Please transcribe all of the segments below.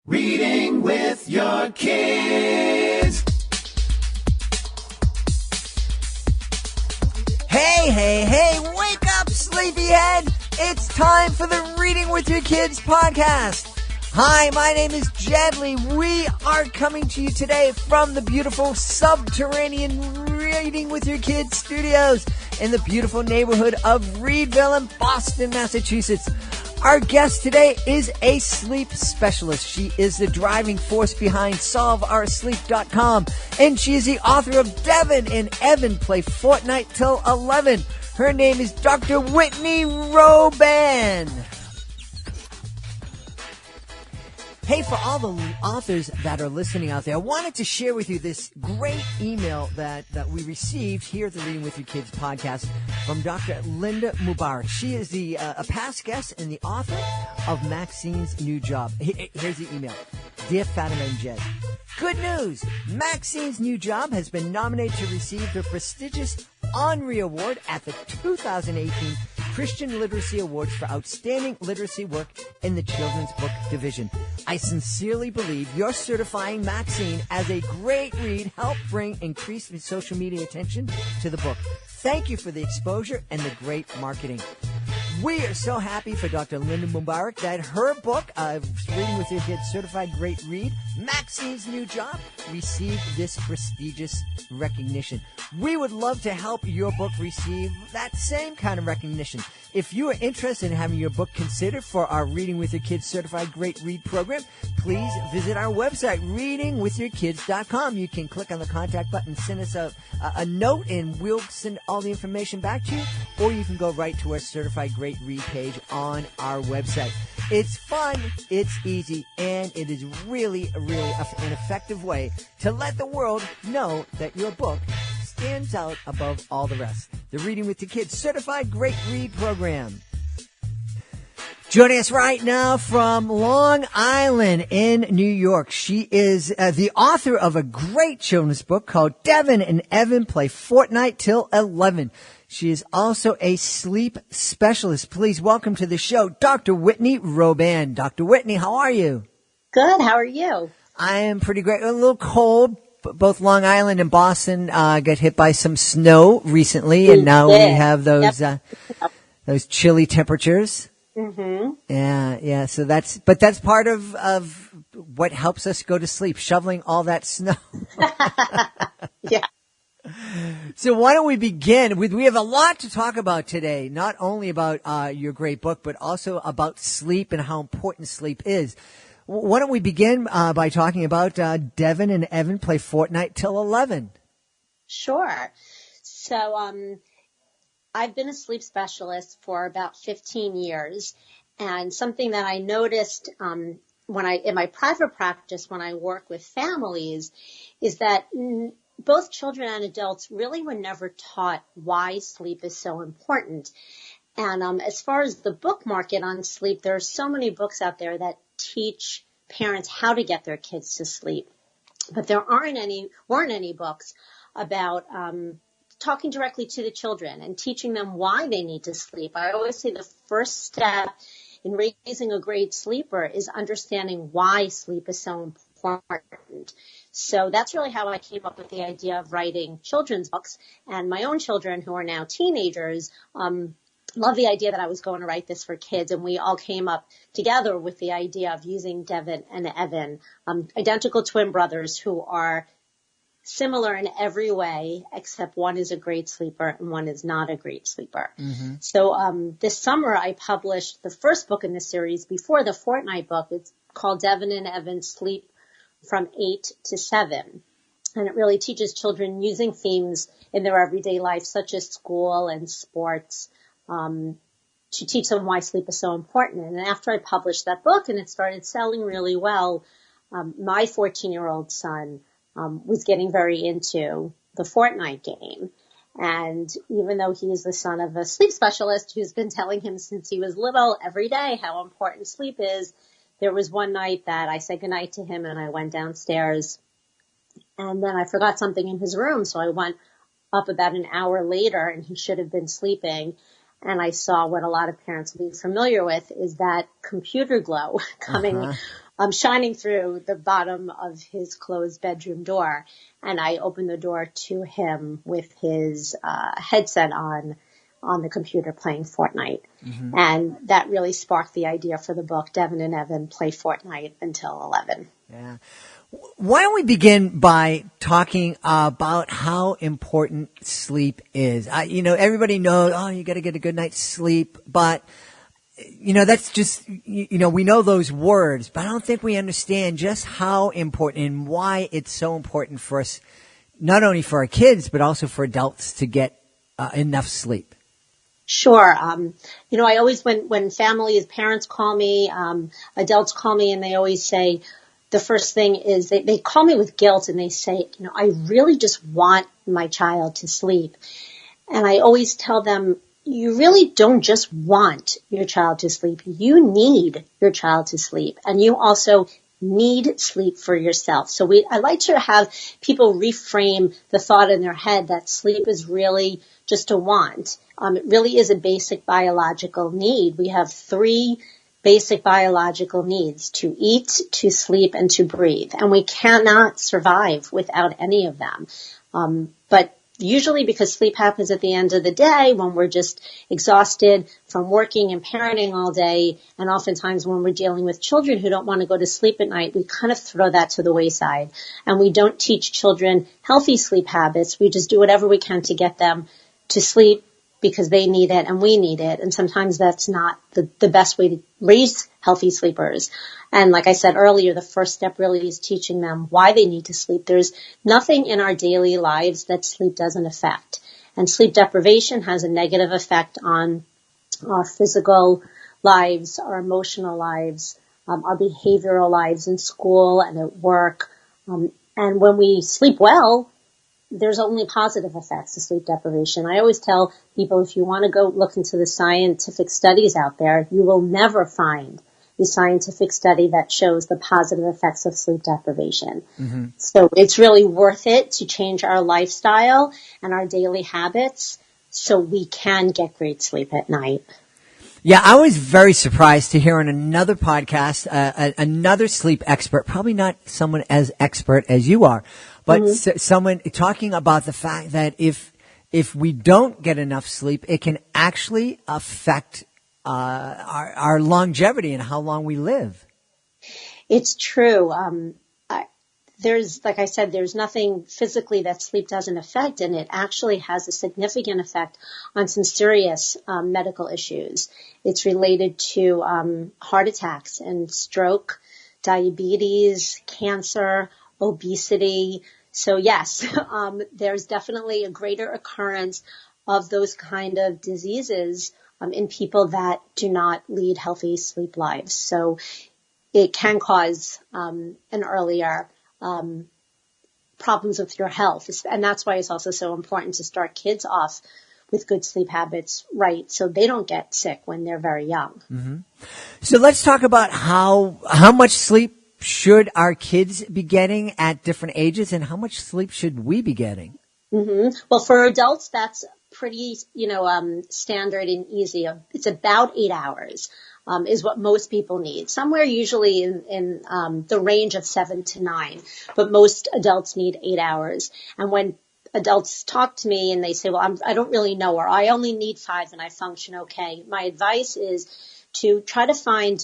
Reading with your kids. Hey, wake up, sleepyhead. It's time for the Reading with Your Kids podcast. Hi, my name is Jedley. We are coming to you today from the beautiful subterranean Reading with Your Kids studios in the beautiful neighborhood of Reedville in Boston, Massachusetts. Our guest today is a sleep specialist. She is the driving force behind SolveOurSleep.com, and she is the author of Devon and Evan Play Fortnight Till 11. Her name is Dr. Whitney Roban. Hey, for all the authors that are listening out there, I wanted to share with you this great email that we received here at the Reading with Your Kids podcast from Dr. Linda Mubarak. She is a past guest and the author of Maxine's New Job. Here's the email. Dear Fatima and Jed, good news! Maxine's New Job has been nominated to receive the prestigious Henri Award at the 2018 Christian Literacy Awards for Outstanding Literacy Work in the Children's Book Division. I sincerely believe your certifying Maxine as a great read helped bring increased social media attention to the book. Thank you for the exposure and the great marketing. We are so happy for Dr. Linda Mubarak that her book, Reading with Your Kids Certified Great Read, Maxine's New Job, received this prestigious recognition. We would love to help your book receive that same kind of recognition. If you are interested in having your book considered for our Reading with Your Kids Certified Great Read program, please visit our website, readingwithyourkids.com. You can click on the contact button, send us a note, and we'll send all the information back to you, or you can go right to our Certified Great Read page on our website. It's fun, it's easy, and it is really an effective way to let the world know that your book stands out above all the rest. The Reading with the Kids Certified Great Read program. Joining us right now from Long Island in New York, she is the author of a great children's book called Devon and Evan Play Fortnight Till 11. She is also a sleep specialist. Please welcome to the show, Dr. Whitney Roban. Dr. Whitney, how are you? Good. How are you? I am pretty great. A little cold. Both Long Island and Boston got hit by some snow recently, and now we have those those chilly temperatures. Mm-hmm. Yeah. So that's part of what helps us go to sleep, shoveling all that snow. Yeah. So why don't we begin? We have a lot to talk about today, not only about your great book, but also about sleep and how important sleep is. Why don't we begin by talking about Devon and Evan Play Fortnight Till 11? Sure. So I've been a sleep specialist for about 15 years, and something that I noticed in my private practice when I work with families is that both children and adults really were never taught why sleep is so important. And as far as the book market on sleep, there are so many books out there that teach parents how to get their kids to sleep. But there weren't any books about talking directly to the children and teaching them why they need to sleep. I always say the first step in raising a great sleeper is understanding why sleep is so important. So that's really how I came up with the idea of writing children's books. And my own children, who are now teenagers, love the idea that I was going to write this for kids. And we all came up together with the idea of using Devon and Evan, identical twin brothers who are similar in every way, except one is a great sleeper and one is not a great sleeper. Mm-hmm. So this summer I published the first book in the series before the Fortnight book. It's called Devon and Evan Sleep from 8 to 7. And it really teaches children using themes in their everyday life, such as school and sports, to teach them why sleep is so important. And after I published that book and it started selling really well, my 14-year-old son was getting very into the Fortnite game. And even though he is the son of a sleep specialist who's been telling him since he was little every day how important sleep is, there was one night that I said goodnight to him and I went downstairs and then I forgot something in his room. So I went up about an hour later and he should have been sleeping. And I saw what a lot of parents will be familiar with is that computer glow coming shining through the bottom of his closed bedroom door. And I opened the door to him with his headset on the computer playing Fortnight. Mm-hmm. And that really sparked the idea for the book, Devon and Evan Play Fortnight Until 11. Yeah. Why don't we begin by talking about how important sleep is? Everybody knows, you got to get a good night's sleep, but that's just, we know those words, but I don't think we understand just how important and why it's so important for us, not only for our kids, but also for adults to get enough sleep. Sure. I always, when families, parents call me, adults call me, and they always say, the first thing is they call me with guilt and they say, I really just want my child to sleep. And I always tell them, you really don't just want your child to sleep. You need your child to sleep. And you also need sleep for yourself. So I like to have people reframe the thought in their head that sleep is really just a want. It really is a basic biological need. We have 3 basic biological needs: to eat, to sleep, and to breathe. And we cannot survive without any of them. But usually because sleep happens at the end of the day when we're just exhausted from working and parenting all day, and oftentimes when we're dealing with children who don't want to go to sleep at night, we kind of throw that to the wayside. And we don't teach children healthy sleep habits. We just do whatever we can to get them to sleep because they need it and we need it. And sometimes that's not the best way to raise healthy sleepers. And like I said earlier, the first step really is teaching them why they need to sleep. There's nothing in our daily lives that sleep doesn't affect. And sleep deprivation has a negative effect on our physical lives, our emotional lives, our behavioral lives in school and at work. And when we sleep well, there's only positive effects to sleep deprivation. I always tell people, if you want to go look into the scientific studies out there, you will never find a scientific study that shows the positive effects of sleep deprivation. Mm-hmm. So it's really worth it to change our lifestyle and our daily habits so we can get great sleep at night. Yeah, I was very surprised to hear on another podcast, another sleep expert, probably not someone as expert as you are, but mm-hmm. Someone talking about the fact that if we don't get enough sleep, it can actually affect our longevity and how long we live. It's true. Like I said, there's nothing physically that sleep doesn't affect, and it actually has a significant effect on some serious medical issues. It's related to heart attacks and stroke, diabetes, cancer, obesity. So yes, there's definitely a greater occurrence of those kind of diseases in people that do not lead healthy sleep lives. So it can cause an earlier problems with your health. And that's why it's also so important to start kids off with good sleep habits, right? So they don't get sick when they're very young. Mm-hmm. So let's talk about how much sleep should our kids be getting at different ages, and how much sleep should we be getting? Mm-hmm. Well, for adults, that's pretty, standard and easy. It's about 8 hours. Is what most people need. Somewhere usually in the range of 7 to 9, but most adults need 8 hours. And when adults talk to me and they say, well, I don't really know, or I only need 5 and I function okay, my advice is to try to find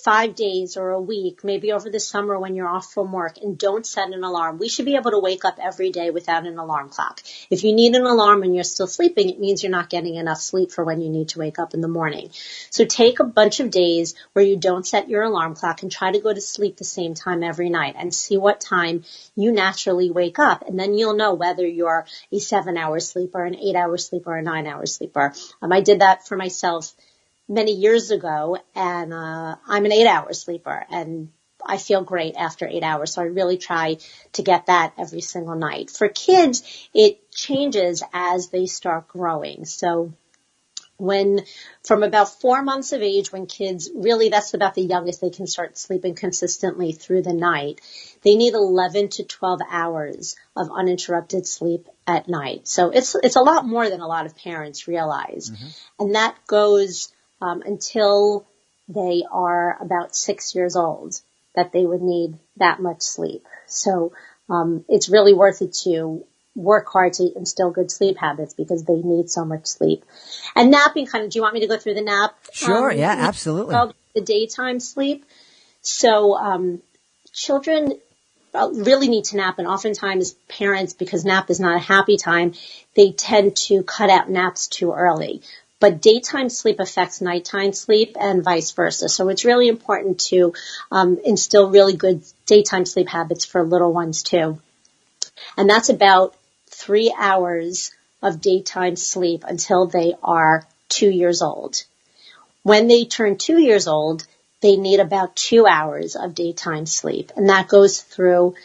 5 days or a week, maybe over the summer when you're off from work, and don't set an alarm. We should be able to wake up every day without an alarm clock. If you need an alarm and you're still sleeping, it means you're not getting enough sleep for when you need to wake up in the morning. So take a bunch of days where you don't set your alarm clock and try to go to sleep the same time every night and see what time you naturally wake up. And then you'll know whether you're a 7-hour sleeper, an 8-hour sleeper, or a 9-hour sleeper. I did that for myself many years ago, and I'm an 8-hour sleeper, and I feel great after 8 hours. So I really try to get that every single night. For kids, it changes as they start growing. So from about 4 months of age, when kids really, that's about the youngest they can start sleeping consistently through the night, they need 11 to 12 hours of uninterrupted sleep at night. So it's a lot more than a lot of parents realize. Mm-hmm. And that goes until they are about 6 years old. that they would need that much sleep. So it's really worth it to work hard to instill good sleep habits because they need so much sleep. And napping do you want me to go through the nap? Sure, yeah, absolutely. The daytime sleep. So children really need to nap, and oftentimes parents, because nap is not a happy time, they tend to cut out naps too early. But daytime sleep affects nighttime sleep and vice versa. So it's really important to instill really good daytime sleep habits for little ones too. And that's about 3 hours of daytime sleep until they are 2 years old. When they turn 2 years old, they need about 2 hours of daytime sleep, and that goes through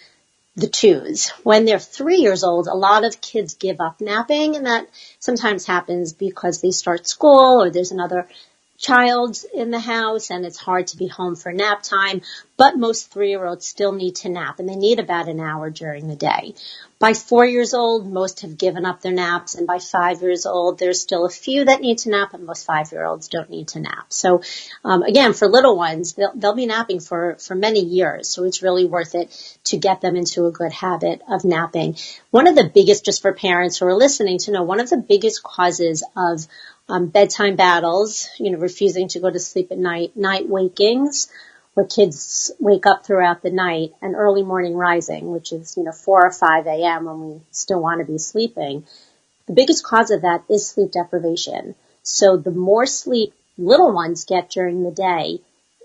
the twos. When they're 3 years old, a lot of kids give up napping, and that sometimes happens because they start school or there's another child in the house and it's hard to be home for nap time. But most 3-year-olds still need to nap, and they need about an hour during the day. By 4 years old, most have given up their naps, and by 5 years old, there's still a few that need to nap, and most 5-year-olds don't need to nap. So, again, for little ones, they'll be napping for many years, so it's really worth it to get them into a good habit of napping. One of the biggest, just for parents who are listening to know, one of the biggest causes of bedtime battles, refusing to go to sleep at night wakings, where kids wake up throughout the night, and early morning rising, which is, 4 or 5 a.m. when we still want to be sleeping. The biggest cause of that is sleep deprivation. So the more sleep little ones get during the day,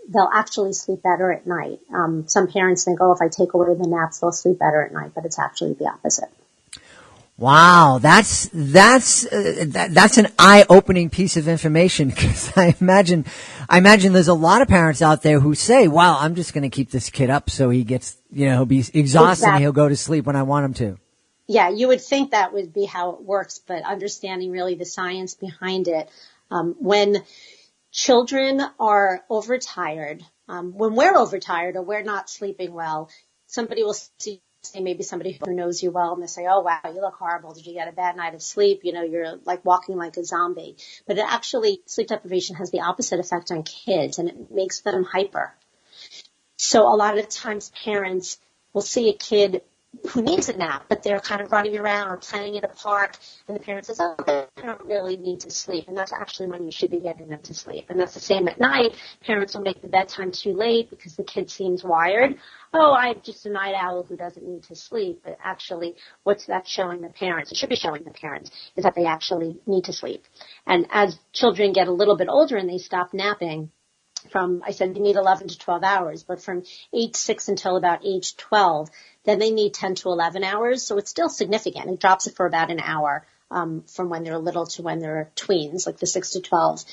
they'll actually sleep better at night. Some parents think, if I take away the naps, they'll sleep better at night, but it's actually the opposite. Wow, that's an eye-opening piece of information, because I imagine there's a lot of parents out there who say, "Wow, I'm just going to keep this kid up so he gets, he'll be exhausted and he'll go to sleep when I want him to." Yeah, you would think that would be how it works, but understanding really the science behind it. When children are overtired, when we're overtired or we're not sleeping well, somebody will say maybe somebody who knows you well, and they say, "Oh, wow, you look horrible. Did you get a bad night of sleep? You're like walking like a zombie." But sleep deprivation has the opposite effect on kids, and it makes them hyper. So a lot of times parents will see a kid who needs a nap, but they're kind of running around or playing in a park, and the parent says, "Oh, they don't really need to sleep," and that's actually when you should be getting them to sleep. And that's the same at night. Parents will make the bedtime too late because the kid seems wired. "Oh, I'm just a night owl who doesn't need to sleep," but actually what's that showing the parents, it should be showing the parents, is that they actually need to sleep. And as children get a little bit older and they stop napping, I said you need 11 to 12 hours, but from age 6 until about age 12, then they need 10 to 11 hours. So it's still significant. It drops it for about an hour from when they're little to when they're tweens, like the 6 to 12.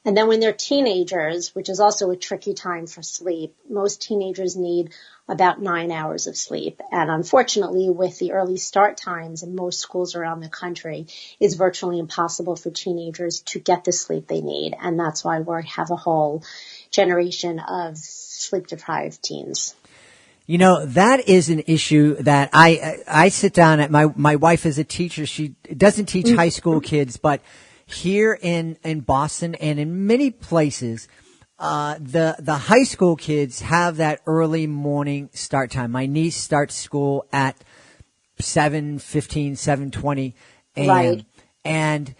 And then when they're teenagers, which is also a tricky time for sleep, most teenagers need about 9 hours of sleep. And unfortunately, with the early start times in most schools around the country, it's virtually impossible for teenagers to get the sleep they need. And that's why we have a whole generation of sleep-deprived teens. That is an issue that I sit down at. My wife is a teacher. She doesn't teach high school kids, but here in Boston and in many places, the high school kids have that early morning start time. My niece starts school at 7:15, 7:20 a.m. Right. And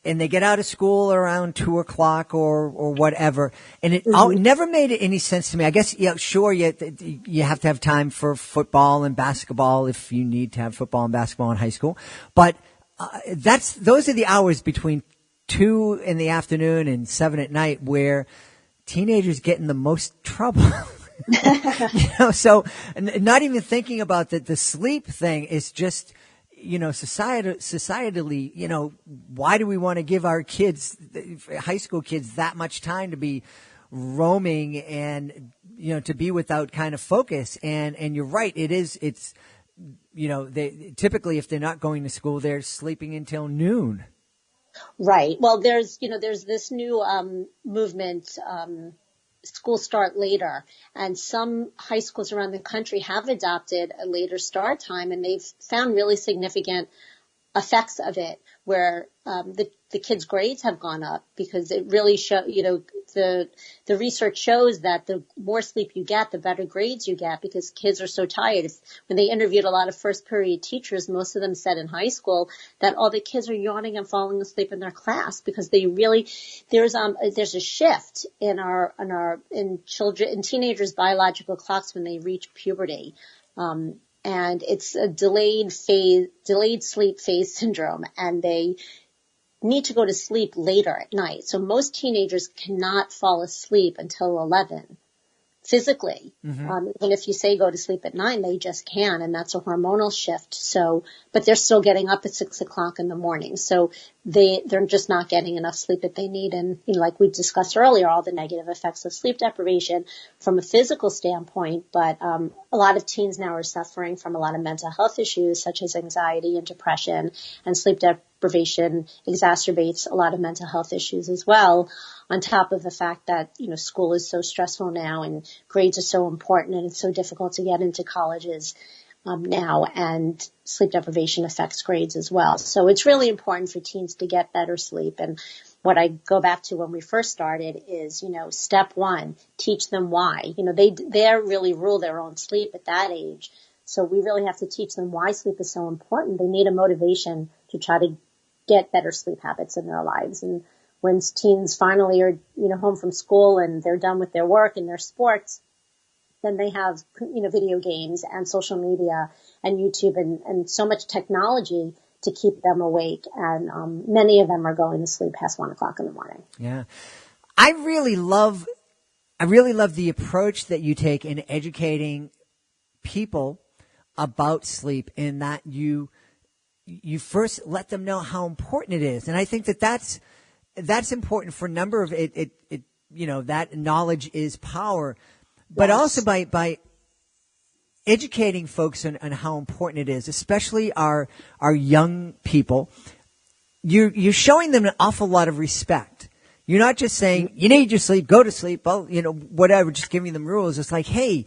and they get out of school around 2:00 or whatever. And it never made any sense to me. I guess, sure, you have to have time for football and basketball if you need to have football and basketball in high school. But those are the hours between 2 in the afternoon and 7 at night where teenagers get in the most trouble. So not even thinking about the sleep thing is just, societally, why do we want to give our kids, high school kids, that much time to be roaming and, to be without kind of focus? And you're right. It's, they typically, if they're not going to school, they're sleeping until noon. Right. Well, there's this new movement, school start later, and some high schools around the country have adopted a later start time, and they've found really significant effects of it where the kids' grades have gone up, because it really the research shows that the more sleep you get, the better grades you get, because kids are so tired. When they interviewed a lot of first period teachers, most of them said in high school that all the kids are yawning and falling asleep in their class, because there's a shift in in teenagers' biological clocks when they reach puberty. And it's a delayed sleep phase syndrome, and they need to go to sleep later at night. So most teenagers cannot fall asleep until 11 physically. Even if you say go to sleep at 9, they just can't, and that's a hormonal shift. So, but they're still getting up at 6 o'clock in the morning. So they're just not getting enough sleep that they need. And, like we discussed earlier, all the negative effects of sleep deprivation from a physical standpoint. But, a lot of teens now are suffering from a lot of mental health issues, such as anxiety and depression, and sleep deprivation exacerbates a lot of mental health issues as well, on top of the fact that, school is so stressful now, and grades are so important, and it's so difficult to get into colleges now, and sleep deprivation affects grades as well. So it's really important for teens to get better sleep. And what I go back to when we first started is, step one, teach them why. They really rule their own sleep at that age. So we really have to teach them why sleep is so important. They need a motivation to try to get better sleep habits in their lives. And when teens finally are, home from school and they're done with their work and their sports, then they have, video games and social media and YouTube and so much technology to keep them awake. And many of them are going to sleep past 1 o'clock in the morning. Yeah. I really love the approach that you take in educating people about sleep, in that you first let them know how important it is. And I think that's important for a number of it, that knowledge is power. But Yes. also by educating folks on how important it is, especially our young people, you're showing them an awful lot of respect. You're not just saying, you need your sleep, go to sleep, well, whatever, just giving them rules. It's like, hey,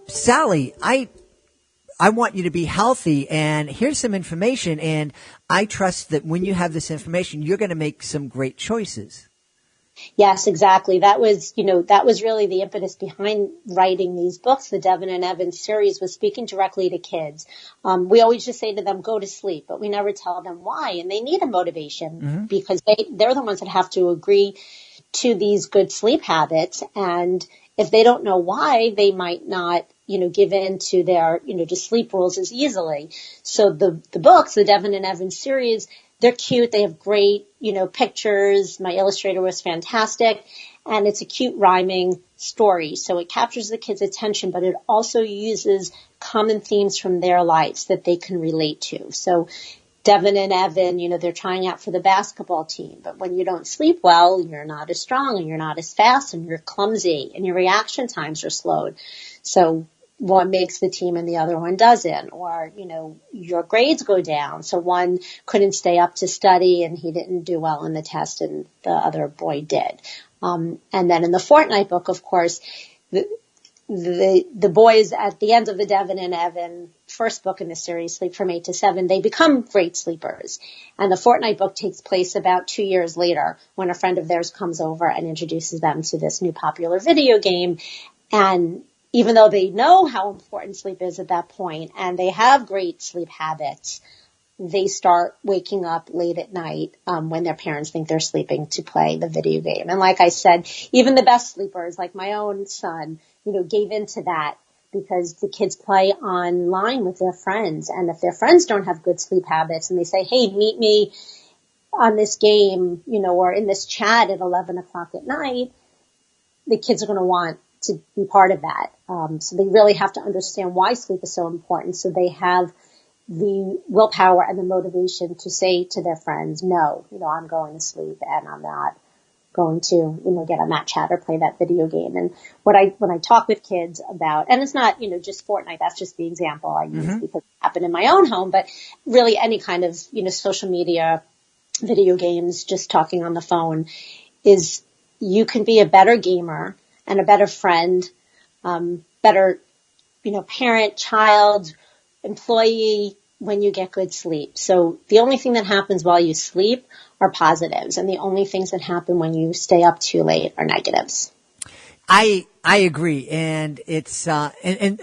Sally, I want you to be healthy, and here's some information, and I trust that when you have this information, you're going to make some great choices. Yes, exactly. That was really the impetus behind writing these books. The Devon and Evan series was speaking directly to kids. We always just say to them, go to sleep, but we never tell them why. And they need a motivation, because they're the ones that have to agree to these good sleep habits. And if they don't know why, they might not, give in to their, to sleep rules as easily. So the books, the Devon and Evan series, they're cute. They have great, pictures. My illustrator was fantastic. And it's a cute rhyming story. So it captures the kids' attention, but it also uses common themes from their lives that they can relate to. So Devon and Evan, they're trying out for the basketball team. But when you don't sleep well, you're not as strong, and you're not as fast, and you're clumsy, and your reaction times are slowed. So one makes the team and the other one doesn't, or, your grades go down. So one couldn't stay up to study and he didn't do well in the test and the other boy did. And then in the Fortnight book, of course, the boys at the end of the Devon and Evan first book in the series, Sleep from 8 to 7, they become great sleepers. And the Fortnight book takes place about 2 years later, when a friend of theirs comes over and introduces them to this new popular video game. And even though they know how important sleep is at that point, and they have great sleep habits, they start waking up late at night when their parents think they're sleeping to play the video game. And like I said, even the best sleepers, like my own son, gave into that, because the kids play online with their friends. And if their friends don't have good sleep habits and they say, hey, meet me on this game, or in this chat at 11 o'clock at night, the kids are going to want to be part of that. So they really have to understand why sleep is so important. So they have the willpower and the motivation to say to their friends, no, I'm going to sleep, and I'm not going to, get on that chat or play that video game. And when I talk with kids about, and it's not, just Fortnite, that's just the example I use because it happened in my own home, but really any kind of, social media, video games, just talking on the phone, is you can be a better gamer and a better friend, better, parent, child, employee, when you get good sleep. So the only thing that happens while you sleep are positives, and the only things that happen when you stay up too late are negatives. I agree, and it's and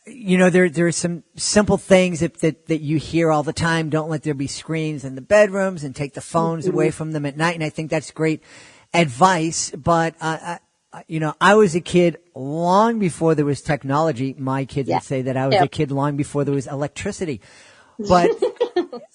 you know, there are some simple things that you hear all the time. Don't let there be screens in the bedrooms, and take the phones away from them at night. And I think that's great advice. But you know, I was a kid long before there was technology. My kids would say that I was a kid long before there was electricity. But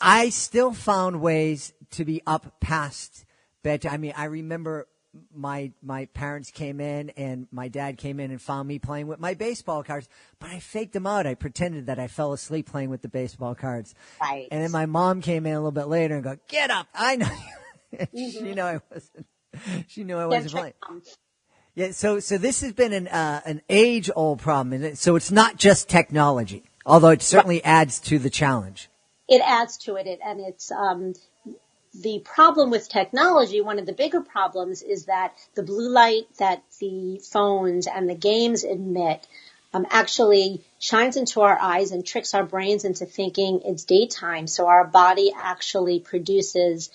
I still found ways to be up past bedtime. I mean, I remember my parents came in, and my dad came in and found me playing with my baseball cards, but I faked them out. I pretended that I fell asleep playing with the baseball cards. Right. And then my mom came in a little bit later and go, "Get up. I know." She knew I wasn't playing. Yeah. So this has been an age old problem. And so it's not just technology, although it certainly adds to the challenge. It adds to it. And it's, the problem with technology, one of the bigger problems, is that the blue light that the phones and the games emit actually shines into our eyes and tricks our brains into thinking it's daytime. So our body actually produces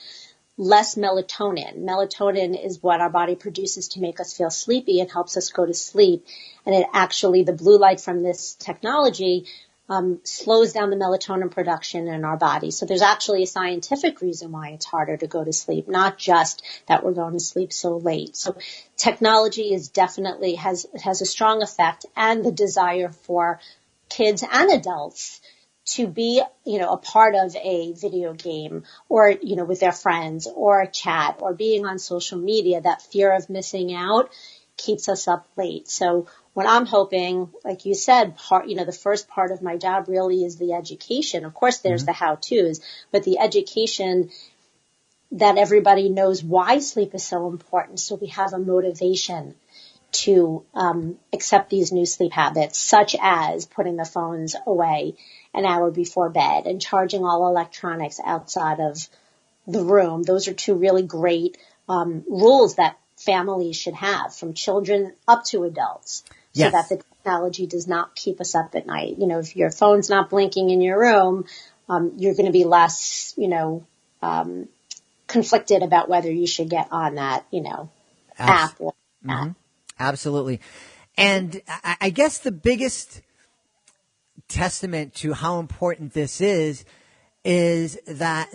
less melatonin. Melatonin is what our body produces to make us feel sleepy and helps us go to sleep. And it actually, the blue light from this technology slows down the melatonin production in our body. So there's actually a scientific reason why it's harder to go to sleep, not just that we're going to sleep so late. So technology is definitely has a strong effect, and the desire for kids and adults to be, you know, a part of a video game, or, you know, with their friends, or a chat, or being on social media. That fear of missing out keeps us up late. So what I'm hoping, like you said, the first part of my job really is the education. Of course, there's the how-tos, but the education that everybody knows why sleep is so important. So we have a motivation to accept these new sleep habits, such as putting the phones away an hour before bed and charging all electronics outside of the room. Those are two really great rules that families should have, from children up to adults. So that the technology does not keep us up at night. You know, if your phone's not blinking in your room, you're going to be less, conflicted about whether you should get on that, app or not. Absolutely. And I guess the biggest testament to how important this is that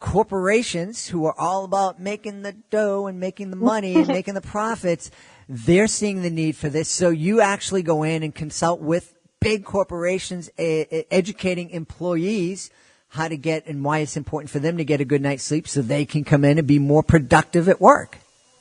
corporations, who are all about making the dough and making the money and making the profits, they're seeing the need for this. So you actually go in and consult with big corporations, educating employees how to get and why it's important for them to get a good night's sleep so they can come in and be more productive at work.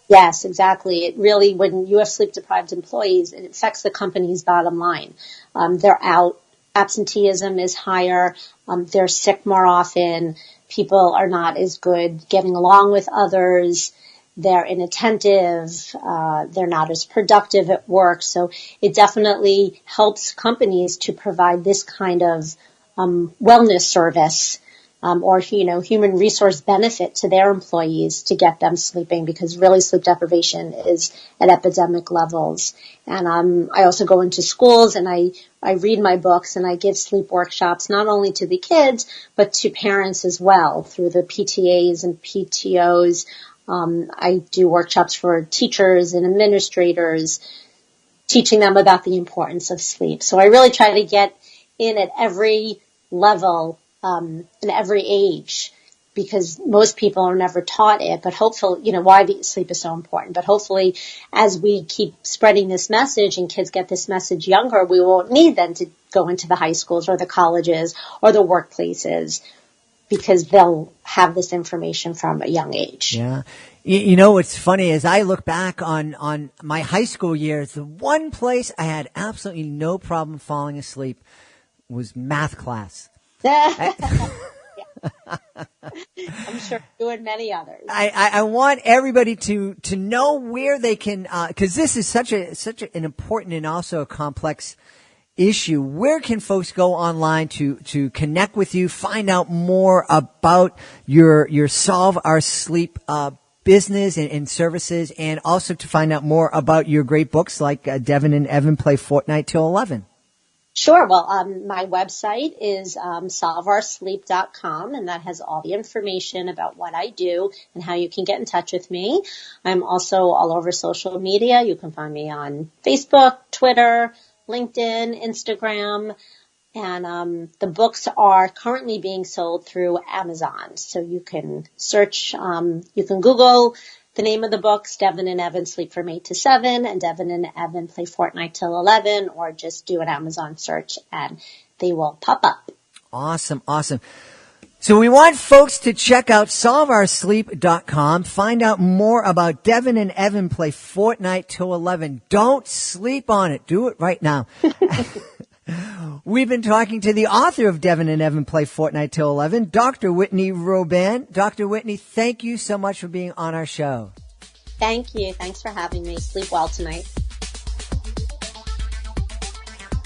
Yes, exactly. It really, when you have sleep-deprived employees, it affects the company's bottom line. They're out. Absenteeism is higher. They're sick more often. People are not as good getting along with others. They're inattentive. They're not as productive at work. So it definitely helps companies to provide this kind of wellness service or human resource benefit to their employees to get them sleeping, because really sleep deprivation is at epidemic levels. And I also go into schools and I read my books and I give sleep workshops not only to the kids but to parents as well through the PTAs and PTOs. I do workshops for teachers and administrators, teaching them about the importance of sleep. So I really try to get in at every level, in every age, because most people are never taught it. But hopefully, why sleep is so important. But hopefully, as we keep spreading this message and kids get this message younger, we won't need them to go into the high schools or the colleges or the workplaces, because they'll have this information from a young age. Yeah. What's funny is I look back on my high school years, the one place I had absolutely no problem falling asleep was math class. I'm sure you and many others. I want everybody to know where they can, cause this is such an important and also a complex issue. Where can folks go online to connect with you, find out more about your Solve Our Sleep business and services, and also to find out more about your great books like Devon and Evan Play Fortnight till 11? Sure. Well, my website is solvoursleep.com, and that has all the information about what I do and how you can get in touch with me. I'm also all over social media. You can find me on Facebook, Twitter, LinkedIn, Instagram, and the books are currently being sold through Amazon. So you can search, you can Google the name of the books, Devon and Evan Sleep from 8 to 7, and Devon and Evan Play Fortnight till 11, or just do an Amazon search and they will pop up. Awesome, awesome. So we want folks to check out solvoursleep.com, find out more about Devon and Evan Play Fortnight till 11. Don't sleep on it. Do it right now. We've been talking to the author of Devon and Evan Play Fortnight till 11, Dr. Whitney Roban. Dr. Whitney, thank you so much for being on our show. Thank you. Thanks for having me. Sleep well tonight.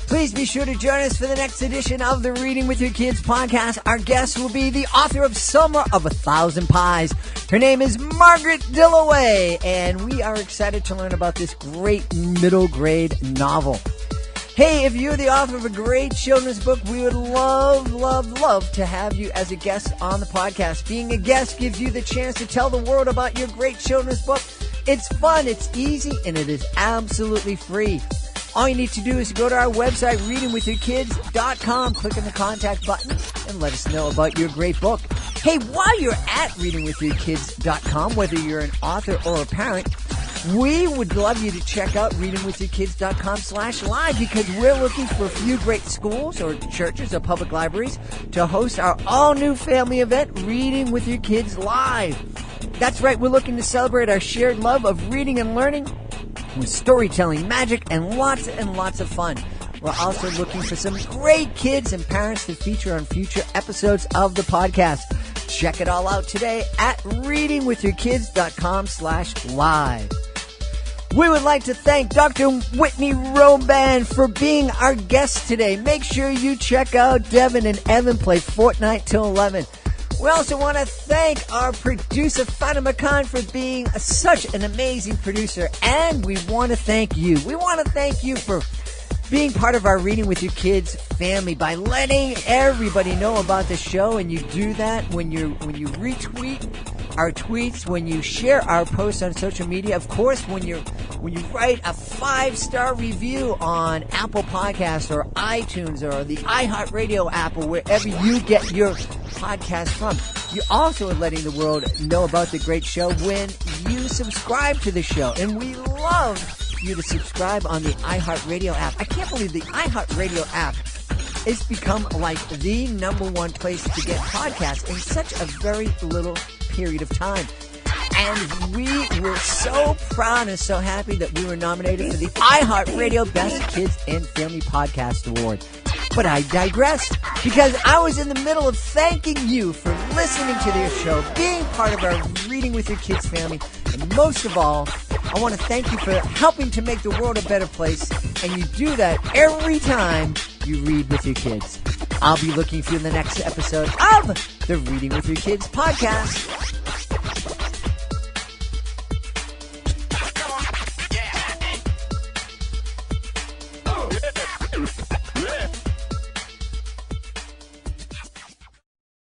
Please be sure to join us for the next edition of the Reading with Your Kids podcast. Our guest will be the author of Summer of 1,000 Pies. Her name is Margaret Dillaway, and we are excited to learn about this great middle grade novel. Hey, if you're the author of a great children's book, we would love to have you as a guest on the podcast. Being a guest gives you the chance to tell the world about your great children's book. It's fun, it's easy, and it is absolutely free. All you need to do is go to our website, readingwithyourkids.com, click on the contact button, and let us know about your great book. Hey, while you're at readingwithyourkids.com, whether you're an author or a parent, we would love you to check out readingwithyourkids.com/live, because we're looking for a few great schools or churches or public libraries to host our all-new family event, Reading with Your Kids Live. That's right, we're looking to celebrate our shared love of reading and learning with storytelling, magic, and lots of fun. We're also looking for some great kids and parents to feature on future episodes of the podcast. Check it all out today at readingwithyourkids.com/live. We would like to thank Dr. Whitney Roban for being our guest today. Make sure you check out Devon and Evan Play Fortnight till 11. We also want to thank our producer, Fatima Khan, for being such an amazing producer. And we want to thank you. We want to thank you for being part of our Reading with Your Kids family by letting everybody know about the show. And you do that when you retweet our tweets, when you share our posts on social media, of course, when you write a 5-star review on Apple Podcasts or iTunes or the iHeartRadio app or wherever you get your podcast from. You also are letting the world know about the great show when you subscribe to the show. And we love you to subscribe on the iHeartRadio app. I can't believe the iHeartRadio app has become like the #1 place to get podcasts in such a very little period of time. And we were so proud and so happy that we were nominated for the iHeartRadio Best Kids and Family Podcast Award. But I digress, because I was in the middle of thanking you for listening to this show, being part of our Reading with Your Kids family, and most of all, I want to thank you for helping to make the world a better place, and you do that every time you read with your kids. I'll be looking for you in the next episode of the Reading with Your Kids podcast.